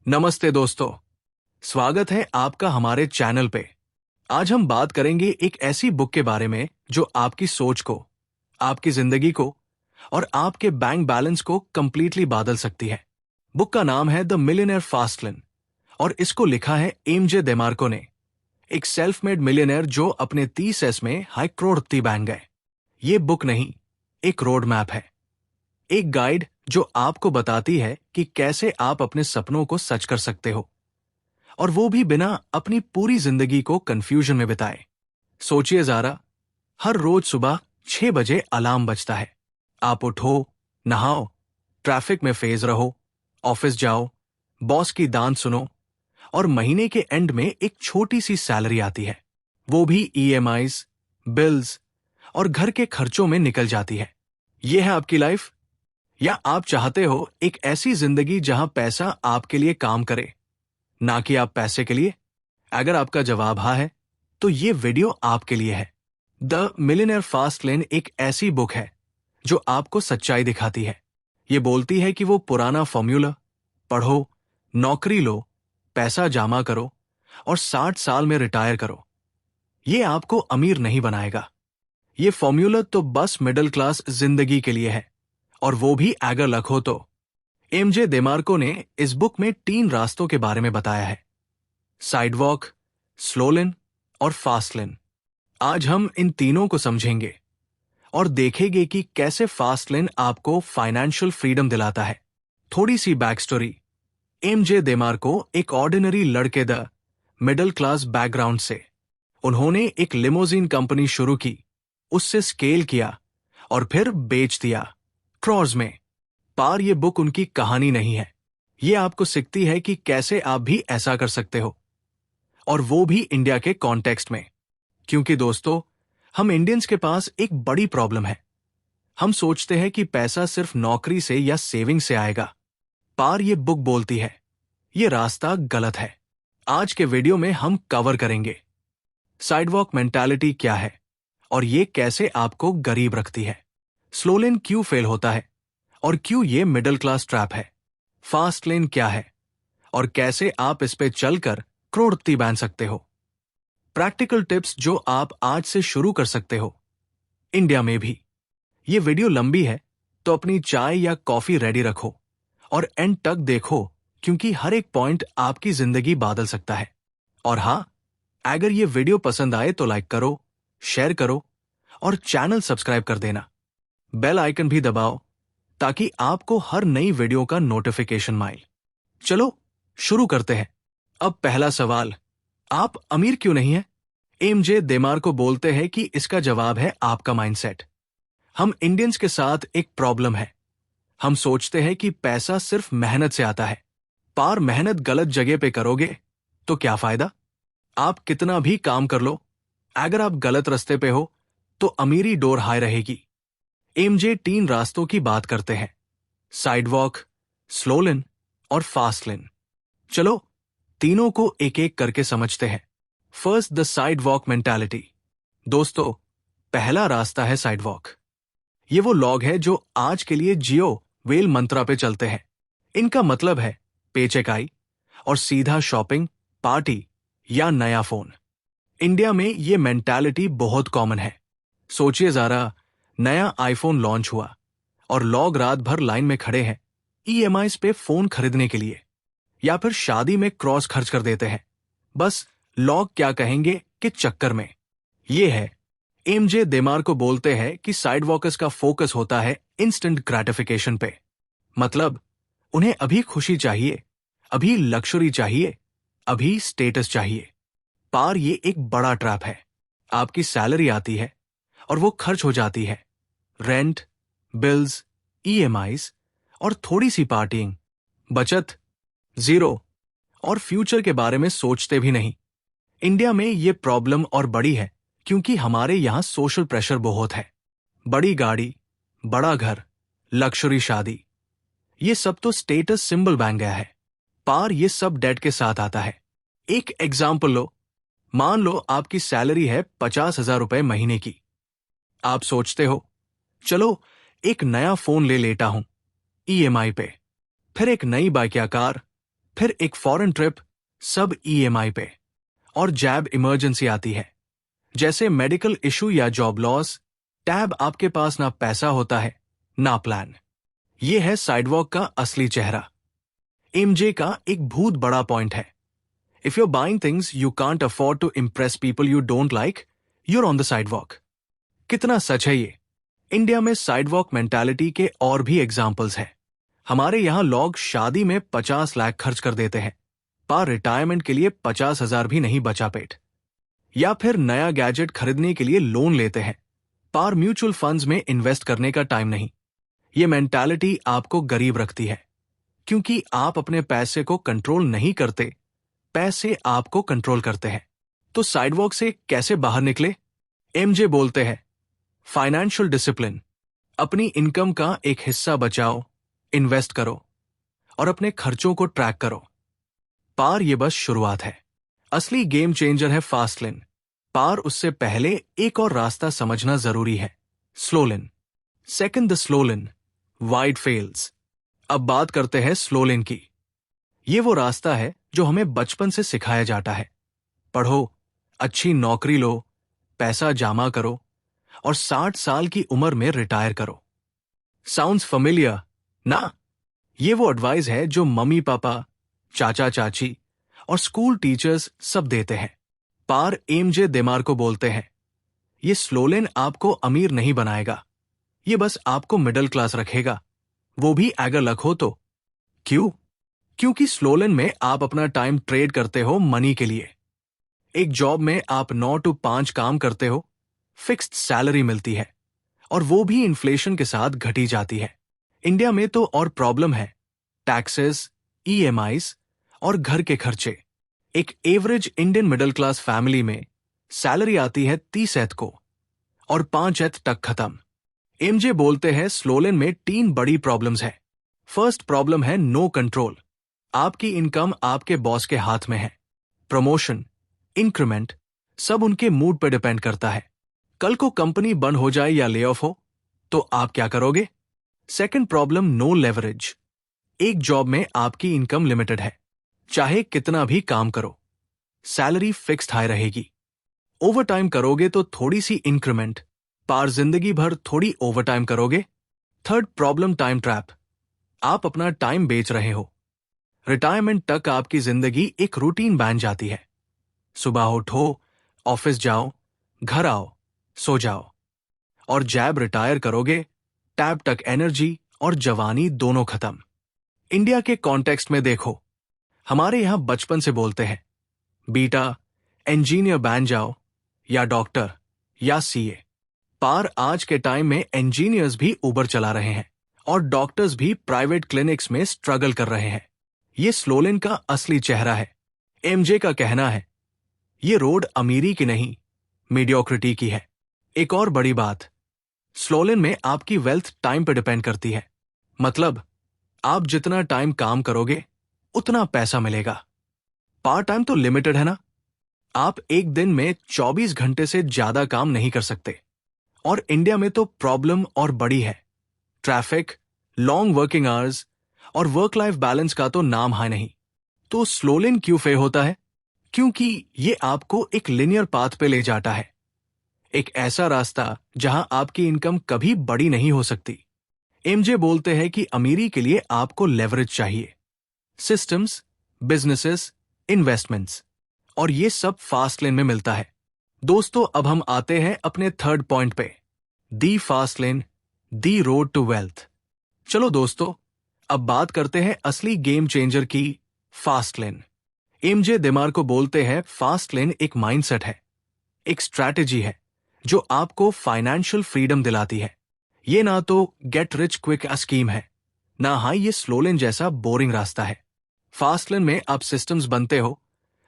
नमस्ते दोस्तों, स्वागत है आपका हमारे चैनल पे। आज हम बात करेंगे एक ऐसी बुक के बारे में जो आपकी सोच को, आपकी जिंदगी को और आपके बैंक बैलेंस को कंप्लीटली बदल सकती है। बुक का नाम है द मिलियनेयर फास्ट लेन और इसको लिखा है एमजे डेमार्को ने, एक सेल्फ मेड मिलियनेयर जो अपने 30 में हाई करोड़पति बन गए। ये बुक नहीं, एक रोड मैप है, एक गाइड जो आपको बताती है कि कैसे आप अपने सपनों को सच कर सकते हो, और वो भी बिना अपनी पूरी जिंदगी को कंफ्यूजन में बिताए। सोचिए जरा, हर रोज सुबह 6 बजे अलार्म बजता है। आप उठो, नहाओ, ट्रैफिक में फेज रहो, ऑफिस जाओ, बॉस की दांत सुनो, और महीने के एंड में एक छोटी सी सैलरी आती है। वो भी ईएमआईज, बिल्स और घर के खर्चों में निकल जाती है। ये है आपकी लाइफ? या आप चाहते हो एक ऐसी जिंदगी जहां पैसा आपके लिए काम करे, ना कि आप पैसे के लिए? अगर आपका जवाब हाँ है, तो ये वीडियो आपके लिए है। द मिलियनेयर फास्ट लेन एक ऐसी बुक है जो आपको सच्चाई दिखाती है। ये बोलती है कि वो पुराना फॉर्मूला पढ़ो, नौकरी लो, पैसा जमा करो और 60 साल में रिटायर करो। ये आपको अमीर नहीं बनाएगा। ये फॉर्मूला तो बस मिडिल क्लास जिंदगी के लिए है, और वो भी अगर लक हो तो। एमजे डेमार्को ने इस बुक में 3 रास्तों के बारे में बताया है: साइडवॉक, स्लो लेन और फास्ट लेन। आज हम इन तीनों को समझेंगे और देखेंगे कि कैसे फास्ट लेन आपको फाइनेंशियल फ्रीडम दिलाता है। थोड़ी सी बैक स्टोरी। एमजे डेमार्को एक ऑर्डिनरी लड़के द मिडिल क्लास बैकग्राउंड से। उन्होंने एक लिमोजिन कंपनी शुरू की, उससे स्केल किया और फिर बेच दिया क्रॉर्स में। पार ये बुक उनकी कहानी नहीं है, ये आपको सिखाती है कि कैसे आप भी ऐसा कर सकते हो, और वो भी इंडिया के कॉन्टेक्स्ट में। क्योंकि दोस्तों, हम इंडियंस के पास एक बड़ी प्रॉब्लम है। हम सोचते हैं कि पैसा सिर्फ नौकरी से या सेविंग से आएगा। पार ये बुक बोलती है ये रास्ता गलत है। आज के वीडियो में हम कवर करेंगे साइडवॉक मेंटालिटी क्या है और ये कैसे आपको गरीब रखती है, स्लो लेन क्यों फेल होता है और क्यों ये मिडिल क्लास ट्रैप है, फास्ट लेन क्या है और कैसे आप इस पे चलकर करोड़पति बन सकते हो। प्रैक्टिकल टिप्स जो आप आज से शुरू कर सकते हो, इंडिया में भी। ये वीडियो लंबी है तो अपनी चाय या कॉफी रेडी रखो और एंड तक देखो, क्योंकि हर एक पॉइंट आपकी जिंदगी बदल सकता है। और हाँ, अगर ये वीडियो पसंद आए तो लाइक करो, शेयर करो और चैनल सब्सक्राइब कर देना। बेल आइकन भी दबाओ ताकि आपको हर नई वीडियो का नोटिफिकेशन मिले। चलो शुरू करते हैं। अब पहला सवाल, आप अमीर क्यों नहीं हैं? एमजे डेमार्को बोलते हैं कि इसका जवाब है आपका माइंडसेट। हम इंडियंस के साथ एक प्रॉब्लम है। हम सोचते हैं कि पैसा सिर्फ मेहनत से आता है। पार मेहनत गलत जगह पे करोगे तो क्या फायदा? आप कितना भी काम कर लो, अगर आप गलत रास्ते पे हो तो अमीरी डोर हाई रहेगी। एमजे 3 रास्तों की बात करते हैं: साइडवॉक, स्लो लेन और फास्ट लेन। चलो तीनों को एक एक करके समझते हैं। First, the sidewalk mentality. दोस्तों, पहला रास्ता है साइडवॉक। ये वो लोग हैं जो आज के लिए जियो वेल मंत्रा पे चलते हैं। इनका मतलब है पेचेक आई और सीधा शॉपिंग, पार्टी या नया फोन। इंडिया में ये मेंटालिटी बहुत कॉमन है। सोचिए जरा, नया आईफोन लॉन्च हुआ और लोग रात भर लाइन में खड़े हैं ईएमआईज पे फोन खरीदने के लिए, या फिर शादी में क्रॉस खर्च कर देते हैं, बस लोग क्या कहेंगे कि चक्कर में। ये है एमजे डेमार्को बोलते हैं कि साइड वॉकर्स का फोकस होता है इंस्टेंट ग्रेटिफिकेशन पे। मतलब उन्हें अभी खुशी चाहिए, अभी लग्जरी चाहिए, अभी स्टेटस चाहिए। पार ये एक बड़ा ट्रैप है। आपकी सैलरी आती है और वो खर्च हो जाती है, रेंट, बिल्स, ईएमआईज और थोड़ी सी पार्टिंग। बचत जीरो, और फ्यूचर के बारे में सोचते भी नहीं। इंडिया में ये प्रॉब्लम और बड़ी है क्योंकि हमारे यहाँ सोशल प्रेशर बहुत है। बड़ी गाड़ी, बड़ा घर, लग्जरी शादी, ये सब तो स्टेटस सिंबल बन गया है। पार ये सब डेट के साथ आता है। एक एग्जाम्पल लो, मान लो आपकी सैलरी है 50,000 रुपए महीने की। आप सोचते हो चलो एक नया फोन ले लेता हूं ईएमआई पे, फिर एक नई बाइक या कार, फिर एक फॉरेन ट्रिप, सब ईएमआई पे। और जैब इमरजेंसी आती है, जैसे मेडिकल इशू या जॉब लॉस। टैब आपके पास ना पैसा होता है, ना प्लान। ये है साइडवॉक का असली चेहरा। एमजे का एक बहुत बड़ा पॉइंट है, if you're buying things you can't afford to impress people you don't like, you're on the sidewalk। कितना सच है ये। इंडिया में साइडवॉक मेंटालिटी के और भी एग्जाम्पल्स हैं। हमारे यहां लोग शादी में 50 लाख खर्च कर देते हैं, पर रिटायरमेंट के लिए 50,000 भी नहीं बचा पेट। या फिर नया गैजेट खरीदने के लिए लोन लेते हैं, पर म्यूचुअल फंड्स में इन्वेस्ट करने का टाइम नहीं। ये मेंटालिटी आपको गरीब रखती है, क्योंकि आप अपने पैसे को कंट्रोल नहीं करते, पैसे आपको कंट्रोल करते हैं। तो साइडवॉक से कैसे बाहर निकले? एमजे बोलते हैं, फाइनेंशियल डिसिप्लिन। अपनी इनकम का एक हिस्सा बचाओ, इन्वेस्ट करो और अपने खर्चों को ट्रैक करो। पार ये बस शुरुआत है, असली गेम चेंजर है फास्ट लेन। पार उससे पहले एक और रास्ता समझना जरूरी है, slow lane. Second the slow lane, wide fails. अब बात करते हैं स्लो लेन की। ये वो रास्ता है जो हमें बचपन से सिखाया जाता है। पढ़ो, अच्छी नौकरी लो, पैसा जमा करो और 60 साल की उम्र में रिटायर करो। साउंड्स familiar ना? ये वो एडवाइस है जो मम्मी पापा, चाचा चाची और स्कूल टीचर्स सब देते हैं। पार एमजे देमार्को बोलते हैं, ये स्लो लेन आपको अमीर नहीं बनाएगा, ये बस आपको मिडिल क्लास रखेगा, वो भी अगर लक हो तो। क्यों? क्योंकि स्लो लेन में आप अपना टाइम ट्रेड करते हो मनी के लिए। एक जॉब में आप 9 to 5 काम करते हो, फिक्स्ड सैलरी मिलती है और वो भी इन्फ्लेशन के साथ घटी जाती है। इंडिया में तो और प्रॉब्लम है, टैक्सेस, ईएमआईज और घर के खर्चे। एक average Indian middle class family में सैलरी आती है 30th को और 5th तक खत्म। एमजे बोलते हैं स्लो लेन में 3 बड़ी प्रॉब्लम्स है। फर्स्ट प्रॉब्लम है नो कंट्रोल। आपकी इनकम आपके बॉस के हाथ में है। प्रमोशन, इंक्रीमेंट सब उनके मूड पर डिपेंड करता है। कल को कंपनी बंद हो जाए या ले ऑफ हो तो आप क्या करोगे? Second problem, no leverage. एक जॉब में आपकी इनकम लिमिटेड है, चाहे कितना भी काम करो, सैलरी फिक्स्ड हाई रहेगी। ओवर टाइम करोगे तो थोड़ी सी इंक्रीमेंट, पार जिंदगी भर थोड़ी ओवर टाइम करोगे। Third problem, time trap. आप अपना टाइम बेच रहे हो। रिटायरमेंट तक आपकी जिंदगी एक रूटीन बन जाती है। सुबह उठो, ऑफिस जाओ, घर आओ, सो जाओ। और जैब रिटायर करोगे, टैब तक एनर्जी और जवानी दोनों खत्म। इंडिया के कॉन्टेक्स्ट में देखो, हमारे यहां बचपन से बोलते हैं, बेटा इंजीनियर बन जाओ या डॉक्टर या सीए। पार आज के टाइम में इंजीनियर्स भी उबर चला रहे हैं और डॉक्टर्स भी प्राइवेट क्लिनिक्स में स्ट्रगल कर रहे हैं। ये स्लो लेन का असली चेहरा है। एमजे का कहना है, ये रोड अमीरी की नहीं, मीडियोक्रिटी की है। एक और बड़ी बात, स्लो लेन में आपकी वेल्थ टाइम पर डिपेंड करती है। मतलब आप जितना टाइम काम करोगे उतना पैसा मिलेगा। पार्ट टाइम तो लिमिटेड है ना, आप एक दिन में 24 घंटे से ज्यादा काम नहीं कर सकते। और इंडिया में तो प्रॉब्लम और बड़ी है, ट्रैफिक, लॉन्ग वर्किंग आवर्स और वर्क लाइफ बैलेंस का तो नाम है नहीं। तो स्लो लेन क्यों फेल होता है? क्योंकि ये आपको एक लिनियर पाथ पे ले जाता है, एक ऐसा रास्ता जहां आपकी इनकम कभी बड़ी नहीं हो सकती। एमजे बोलते हैं कि अमीरी के लिए आपको लेवरेज चाहिए, सिस्टम्स, बिजनेसेस, इन्वेस्टमेंट्स, और ये सब फास्ट लेन में मिलता है। दोस्तों, अब हम आते हैं अपने थर्ड पॉइंट पे, the fast lane, the road to wealth. चलो दोस्तों, अब बात करते हैं असली गेम चेंजर की, फास्ट लेन। एमजे देमार्को बोलते हैं, फास्ट लेन एक माइंडसेट है, एक स्ट्रैटेजी है जो आपको फाइनेंशियल फ्रीडम दिलाती है। ये ना तो गेट रिच क्विक स्कीम है, ना हाँ ये स्लो लेन जैसा बोरिंग रास्ता है। फास्ट लेन में आप सिस्टम्स बनते हो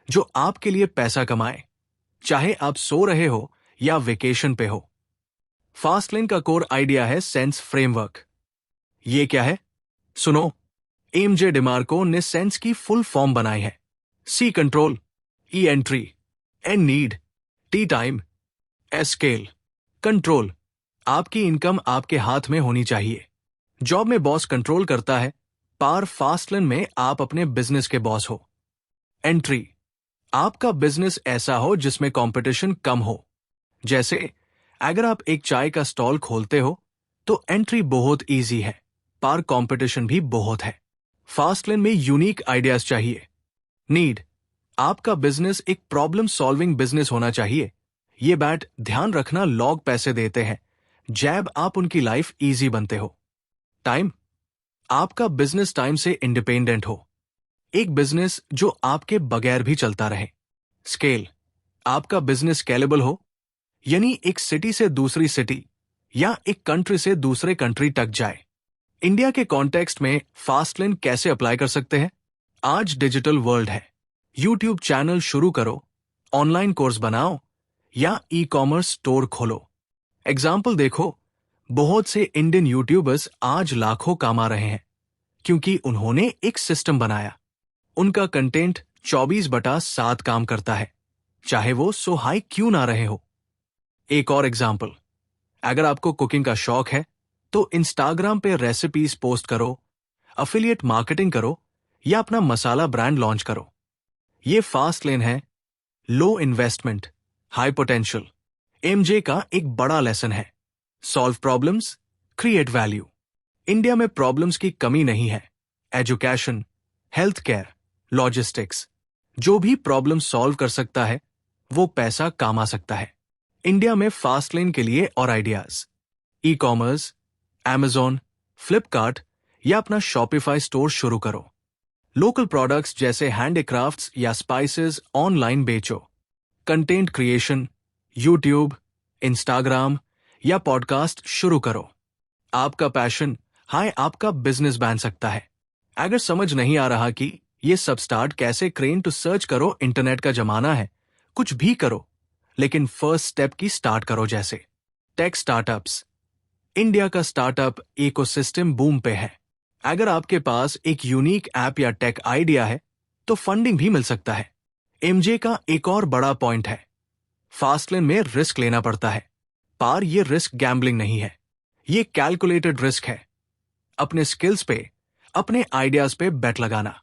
जो आपके लिए पैसा कमाए, चाहे आप सो रहे हो या वेकेशन पे हो। फास्ट लेन का कोर आइडिया है सेंस फ्रेमवर्क। ये क्या है? सुनो, एमजे डिमार्को ने सेंस की फुल फॉर्म बनाई है। C control, E entry, N need, T time, S scale. Control, आपकी इनकम आपके हाथ में होनी चाहिए। जॉब में बॉस कंट्रोल करता है, पार फास्ट लेन में आप अपने बिजनेस के बॉस हो। एंट्री, आपका बिजनेस ऐसा हो जिसमें कंपटीशन कम हो। जैसे अगर आप एक चाय का स्टॉल खोलते हो तो एंट्री बहुत इजी है, पार कंपटीशन भी बहुत है। फास्ट लेन में यूनिक आइडियाज चाहिए। नीड, आपका बिजनेस एक प्रॉब्लम सॉल्विंग बिजनेस होना चाहिए। ये बैट ध्यान रखना, लोग पैसे देते हैं, जैब आप उनकी लाइफ इजी बनते हो। टाइम, आपका बिजनेस टाइम से इंडिपेंडेंट हो, एक बिजनेस जो आपके बगैर भी चलता रहे। स्केल, आपका बिजनेस स्केलेबल हो, यानी एक सिटी से दूसरी सिटी या एक कंट्री से दूसरे कंट्री तक जाए। इंडिया के कॉन्टेक्स्ट में फास्ट लेन कैसे अप्लाई कर सकते हैं? आज डिजिटल वर्ल्ड है, यूट्यूब चैनल शुरू करो, ऑनलाइन कोर्स बनाओ या ई कॉमर्स स्टोर खोलो। एग्जाम्पल देखो, बहुत से इंडियन यूट्यूबर्स आज लाखों कमा रहे हैं क्योंकि उन्होंने एक सिस्टम बनाया। उनका कंटेंट 24/7 काम करता है, चाहे वो सो हाई क्यों ना रहे हो। एक और एग्जाम्पल, अगर आपको कुकिंग का शौक है तो इंस्टाग्राम पे रेसिपीज पोस्ट करो, अफिलिएट मार्केटिंग करो या अपना मसाला ब्रांड लॉन्च करो। ये फास्ट लेन है, लो इन्वेस्टमेंट, हाई पोटेंशियल। एमजे का एक बड़ा लेसन है, solve problems, create value. India में प्रॉब्लम्स की कमी नहीं है। एजुकेशन, हेल्थ केयर, लॉजिस्टिक्स, जो भी प्रॉब्लम सॉल्व कर सकता है वो पैसा कमा सकता है। इंडिया में फास्ट लेन के लिए और ideas, e commerce, Amazon, Flipkart या अपना शॉपिफाई स्टोर शुरू करो। लोकल प्रोडक्ट्स जैसे हैंडीक्राफ्ट्स या स्पाइसेस ऑनलाइन बेचो। कंटेंट क्रिएशन, यूट्यूब, इंस्टाग्राम या पॉडकास्ट शुरू करो। आपका पैशन आपका बिजनेस बन सकता है। अगर समझ नहीं आ रहा कि ये सब स्टार्ट कैसे करें तो सर्च करो, इंटरनेट का जमाना है, कुछ भी करो, लेकिन फर्स्ट स्टेप की स्टार्ट करो। जैसे टेक स्टार्टअप्स, इंडिया का स्टार्टअप इकोसिस्टम बूम पे है। अगर आपके पास एक यूनिक ऐप या टेक आइडिया है तो फंडिंग भी मिल सकता है। एमजे का एक और बड़ा पॉइंट है, फास्ट लेन में रिस्क लेना पड़ता है, पार ये रिस्क गैम्बलिंग नहीं है, ये कैलकुलेटेड रिस्क है। अपने स्किल्स पे, अपने आइडियाज पे बेट लगाना।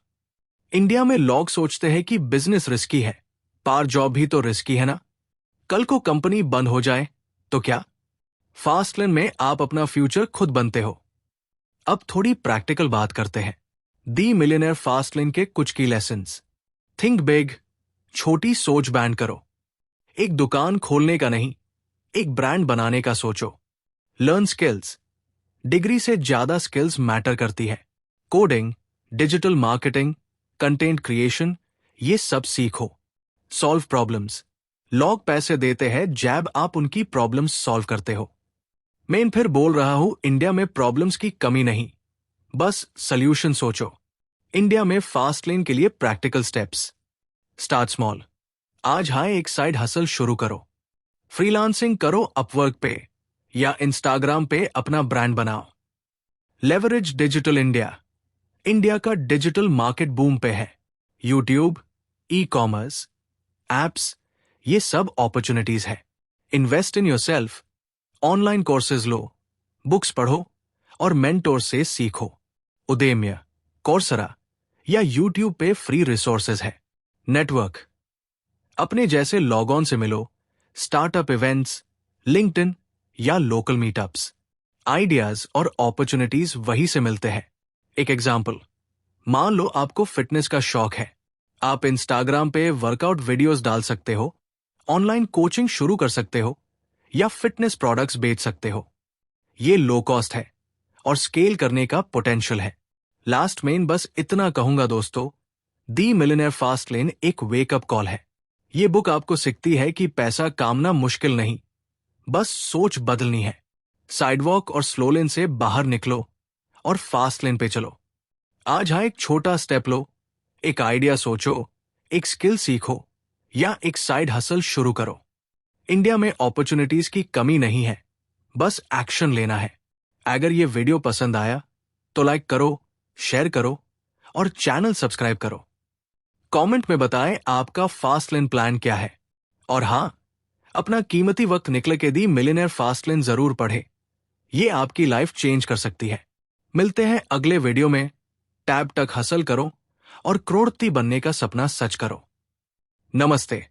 इंडिया में लोग सोचते हैं कि बिजनेस रिस्की है, पार जॉब भी तो रिस्की है ना। कल को कंपनी बंद हो जाए तो क्या? फास्ट लेन में आप अपना फ्यूचर खुद बनते हो। अब थोड़ी प्रैक्टिकल बात करते हैं। दी मिलियनेयर फास्ट लेन के कुछ की लेसन्स। थिंक बिग, छोटी सोच बैंड करो। एक दुकान खोलने का नहीं, एक ब्रांड बनाने का सोचो। लर्न स्किल्स, डिग्री से ज्यादा स्किल्स मैटर करती है। Coding, digital marketing, content creation, ये सब सीखो। सॉल्व प्रॉब्लम्स, लोग पैसे देते हैं, जैब आप उनकी प्रॉब्लम्स सॉल्व करते हो। मैं फिर बोल रहा हूं, इंडिया में प्रॉब्लम्स की कमी नहीं, बस सॉल्यूशन सोचो। इंडिया में फास्ट लेन के लिए प्रैक्टिकल स्टेप्स। स्टार्ट स्मॉल, आज एक साइड हसल शुरू करो। फ्रीलांसिंग करो अपवर्क पे या इंस्टाग्राम पे अपना ब्रांड बनाओ। लेवरेज डिजिटल इंडिया, इंडिया का डिजिटल मार्केट बूम पे है। यूट्यूब, ई कॉमर्स, एप्स, ये सब अपॉर्चुनिटीज है। Invest in yourself, online courses low, books पढ़ो और मेंटोर से सीखो। उदेम्य, कोर्सरा या यूट्यूब पे फ्री रिसोर्सेज है। नेटवर्क, अपने जैसे लॉग ऑन से मिलो, स्टार्टअप इवेंट्स, लिंक्डइन या लोकल मीटअप्स। आइडियाज और अपॉर्चुनिटीज वहीं से मिलते हैं। एक एग्जाम्पल, मान लो आपको फिटनेस का शौक है, आप इंस्टाग्राम पे वर्कआउट वीडियोस डाल सकते हो, ऑनलाइन कोचिंग शुरू कर सकते हो या फिटनेस प्रोडक्ट्स बेच सकते हो। ये लो कॉस्ट है और स्केल करने का पोटेंशियल है। लास्ट में बस इतना कहूंगा दोस्तों, दी मिलियनेयर फास्ट लेन एक वेकअप कॉल है। ये बुक आपको सिखाती है कि पैसा कामना मुश्किल नहीं, बस सोच बदलनी है। साइडवॉक और स्लो लेन से बाहर निकलो और फास्ट लेन पे चलो। आज एक छोटा स्टेप लो, एक आइडिया सोचो, एक स्किल सीखो या एक साइड हसल शुरू करो। इंडिया में अपॉर्चुनिटीज की कमी नहीं है, बस एक्शन लेना है। अगर ये वीडियो पसंद आया तो लाइक करो, शेयर करो और चैनल सब्सक्राइब करो। कमेंट में बताएं आपका फास्ट लेन प्लान क्या है। और अपना कीमती वक्त निकल के दी मिलियनेयर फास्ट लेन जरूर पढ़े, ये आपकी लाइफ चेंज कर सकती है। मिलते हैं अगले वीडियो में। टैब तक हासिल करो और करोड़पति बनने का सपना सच करो। नमस्ते।